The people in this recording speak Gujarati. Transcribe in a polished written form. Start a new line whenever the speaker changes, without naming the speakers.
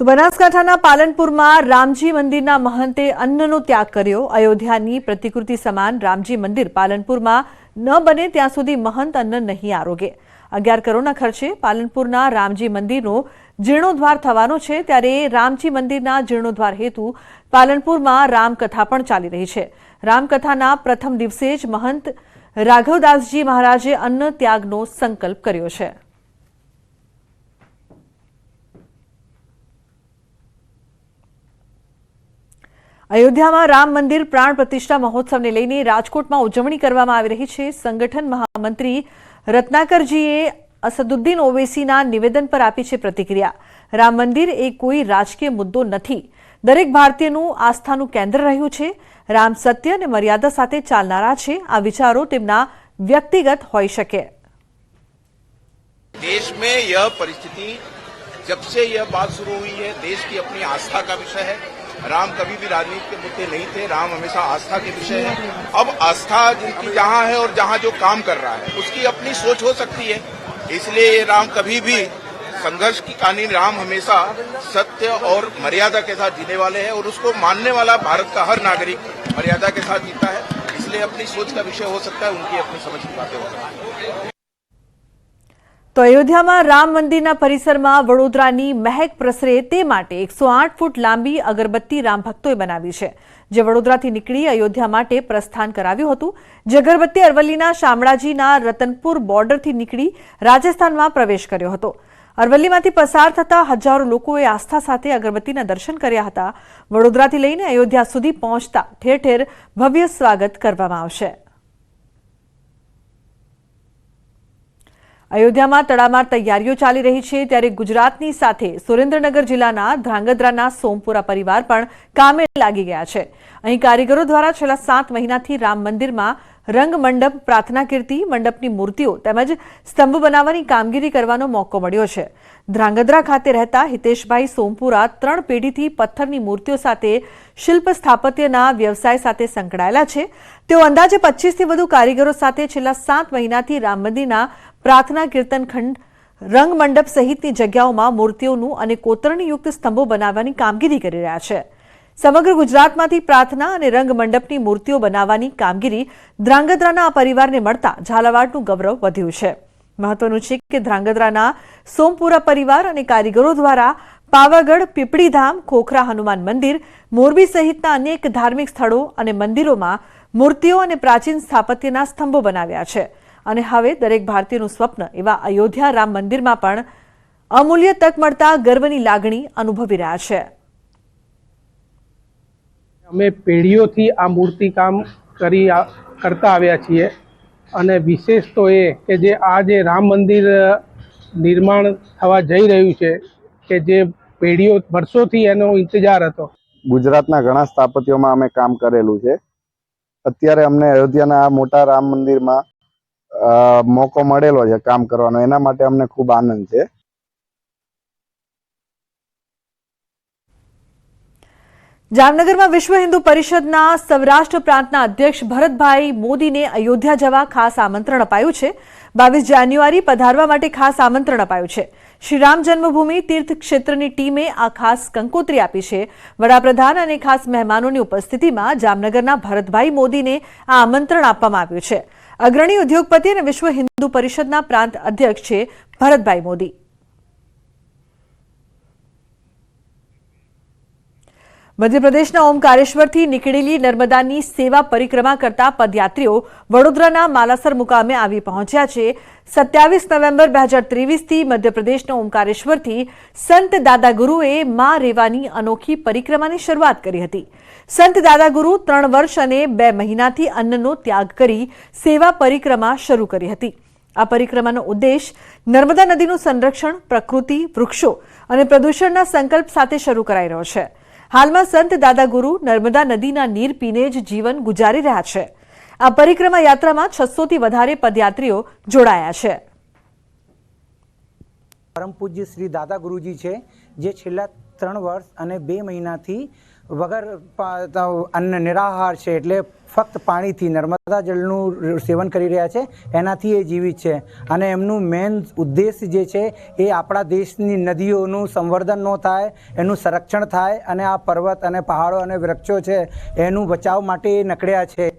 તો બનાસકાંઠાના પાલનપુરમાં રામજી મંદિરના મહંતે અન્નનો ત્યાગ કર્યો। અયોધ્યાની પ્રતિકૃતિ સમાન રામજી મંદિર પાલનપુરમાં ન બને ત્યાં સુધી મહંત અન્ન નહીં આરોગે। 11 કરોડના ખર્ચે પાલનપુરના રામજી મંદિરનો જીર્ણોદ્ધાર થવાનો છે, ત્યારે રામજી મંદિરના જીર્ણોદ્ધાર હેતુ પાલનપુરમાં રામકથા પણ ચાલી રહી છે। રામકથાના પ્રથમ દિવસે જ મહંત રાઘવદાસજી મહારાજે અન્ન ત્યાગનો સંકલ્પ કર્યો છે। અયોધ્યામાં રામ મંદિર પ્રાણ પ્રતિષ્ઠા મહોત્સવને લઈને રાજકોટમાં ઉજવણી કરવામાં આવી રહી છે। સંગઠન મહામંત્રી રત્નાકરજીએ અસદુદ્દીન ઓવૈસીના નિવેદન પર આપી છે પ્રતિક્રિયા। રામ મંદિર એ કોઈ રાજકીય મુદ્દો નથી, દરેક ભારતીયનું આસ્થાનું કેન્દ્ર રહ્યું છે। રામ સત્ય અને મર્યાદા સાથે ચાલનારા છે, આ વિચારો તેમના વ્યક્તિગત હોઈ શકે।
देश में यह परिस्थिति जब से यह बात शुरू हुई है, देश की अपनी आस्था का विषय है। राम कभी भी राजनीति के मुद्दे नहीं थे, राम हमेशा आस्था के विषय है। अब आस्था जिनकी जहां है और जहां जो काम कर रहा है उसकी अपनी सोच हो सकती है, इसलिए राम कभी भी संघर्ष की कहानी, राम हमेशा सत्य और मर्यादा के साथ जीने वाले हैं और उसको मानने वाला भारत का हर नागरिक मर्यादा के साथ जीता है। इसलिए अपनी सोच का विषय हो सकता है, उनकी अपनी समझ की बातें हो सकती है।
तो अयोध्याમાં રામ મંદિરના પરિસરમાં વડોદરાની મહેક પ્રસરે તે માટે 108 ફૂટ લાંબી અગરબત્તી રામ ભક્તોએ બનાવી છે, જે વડોદરાથી નીકળી અયોધ્યા માટે પ્રસ્થાન કરાવ્યું હતું। જે અગરબત્તી અરવલ્લીના શામળાજીના રતનપુર બોર્ડરથી નીકળી રાજસ્થાનમાં પ્રવેશ કર્યો હતો। અરવલ્લીમાંથી પસાર થતા હજારો લોકોએ આસ્થા સાથે અગરબત્તીના દર્શન કર્યા હતા। વડોદરાથી લઈને અયોધ્યા સુધી પહોંચતા ઠેર ઠેર ભવ્ય સ્વાગત કરવામાં આવશે। અયોધ્યામાં તડામાર તૈયારીઓ ચાલી રહી છે, ત્યારે ગુજરાતની સાથે સુરેન્દ્રનગર જિલ્લાના ધ્રાંગધ્રાના સોમપુરા પરિવાર પણ કામે લાગી ગયા છે। અહીં કારીગરો દ્વારા છેલ્લા 7 મહિનાથી રામ મંદિરમાં રંગ મંડપ, પ્રાર્થના કીર્તિ મંડપની મૂર્તિઓ તેમજ સ્તંભ બનાવવાની કામગીરી કરવાનો મોકો મળ્યો છે। ધ્રાંગધ્રા ખાતે રહેતા હિતેશભાઈ સોમપુરા 3 પેઢીથી પથ્થરની મૂર્તિઓ સાથે શિલ્પ સ્થાપત્યના વ્યવસાય સાથે સંકળાયેલા છે। તેઓ અંદાજે 25થી વધુ કારીગરો સાથે છેલ્લા 7 મહિનાથી રામ મંદિરના પ્રાર્થના કીર્તન ખંડ, રંગ મંડપ સહિતની જગ્યાઓમાં મૂર્તિઓનું અને કોતરણીયુક્ત સ્તંભો બનાવવાની કામગીરી કરી રહ્યા છે। સમગ્ર ગુજરાતમાંથી પ્રાર્થના અને રંગ મંડપની મૂર્તિઓ બનાવવાની કામગીરી ધ્રાંગધ્રાના આ પરિવારને મળતા ઝાલાવાડનું ગૌરવ વધ્યું છે। મહત્વનું છે કે ધ્રાંગધ્રાના સોમપુરા પરિવાર અને કારીગરો દ્વારા પાવાગઢ, પીપળીધામ, ખોખરા હનુમાન મંદિર, મોરબી સહિતના અનેક ધાર્મિક સ્થળો અને મંદિરોમાં મૂર્તિઓ અને પ્રાચીન સ્થાપત્યના સ્તંભો બનાવ્યા છે અને હવે દરેક ભારતીયનું સ્વપ્ન એવા અયોધ્યા રામ મંદિરમાં પણ અમૂલ્ય તક મળતા ગર્વની લાગણી અનુભવી રહ્યા છે।
અમે પેઢીઓથી આ મૂર્તિકામ કરતા આવ્યા છીએ અને વિશેષ તો એ કે જે આ જે રામ મંદિર નિર્માણ થવા જઈ રહ્યું છે કે જે પેઢીઓ વર્ષોથી એનો ઇંતજાર હતો।
ગુજરાતના ઘણા સ્થાપત્યોમાં અમે કામ કરેલું છે। અત્યારે અમને અયોધ્યાના આ મોટા રામ મંદિરમાં મોકો મળેલો છે કામ કરવાનો, એના માટે અમને ખૂબ આનંદ છે।
જામનગરમાં વિશ્વ હિન્દુ પરિષદના સૌરાષ્ટ્ર પ્રાંતના અધ્યક્ષ ભરતભાઈ મોદીને અયોધ્યા જવા ખાસ આમંત્રણ અપાયું છે। 22 જાન્યુઆરી પધારવા માટે ખાસ આમંત્રણ અપાયું છે। શ્રીરામ જન્મભૂમિ તીર્થ ક્ષેત્રની ટીમે આ ખાસ કંકોત્રી આપી છે। વડાપ્રધાન અને ખાસ મહેમાનોની ઉપસ્થિતિમાં જામનગરના ભરતભાઈ મોદીને આ આમંત્રણ આપવામાં આવ્યું છે। અગ્રણી ઉદ્યોગપતિ અને વિશ્વ હિન્દુ પરિષદના પ્રાંત અધ્યક્ષ છે ભરતભાઈ મોદી। મધ્યપ્રદેશના ઓમકારેશ્વરથી નીકળેલી નર્મદાની સેવા પરિક્રમા કરતા પદયાત્રીઓ વડોદરાના માલાસર મુકામે આવી પહોંચ્યા છે। 27 નવેમ્બર 2023થી મધ્યપ્રદેશના ઓમકારેશ્વરથી સંત દાદાગુરુએ માં રેવાની અનોખી પરિક્રમાની શરૂઆત કરી હતી। સંત દાદાગુરુ 3 વર્ષ અને 2 મહિનાથી અન્નનો ત્યાગ કરી સેવા પરિક્રમા શરૂ કરી હતી। આ પરિક્રમાનો ઉદ્દેશ નર્મદા નદીનું સંરક્ષણ, પ્રકૃતિ, વૃક્ષો અને પ્રદૂષણના સંકલ્પ સાથે શરૂ કરાઈ રહ્યો છે। હાલમાં સંત દાદાગુરુ નર્મદા નદીના નીર પીને જ જીવન ગુજારી રહ્યા છે। આ પરિક્રમા યાત્રામાં 600થી વધારે પદયાત્રીઓ જોડાયા છે।
પરમ પૂજ્ય શ્રી દાદા ગુરુજી છે, જે છેલ્લા 3 વર્ષ અને 2 મહિનાથી વગર અન્ન નિરાહાર છે, એટલે ફક્ત પાણીથી નર્મદા જળનું સેવન કરી રહ્યા છે, એનાથી એ જીવિત છે. અને એમનું મેઇન ઉદ્દેશ જે છે એ આપણા દેશની નદીઓનું સંવર્ધન ન થાય, એનું સંરક્ષણ થાય અને આ પર્વત અને પહાડો અને વૃક્ષો છે એનું બચાવ માટે એ નકળ્યા છે.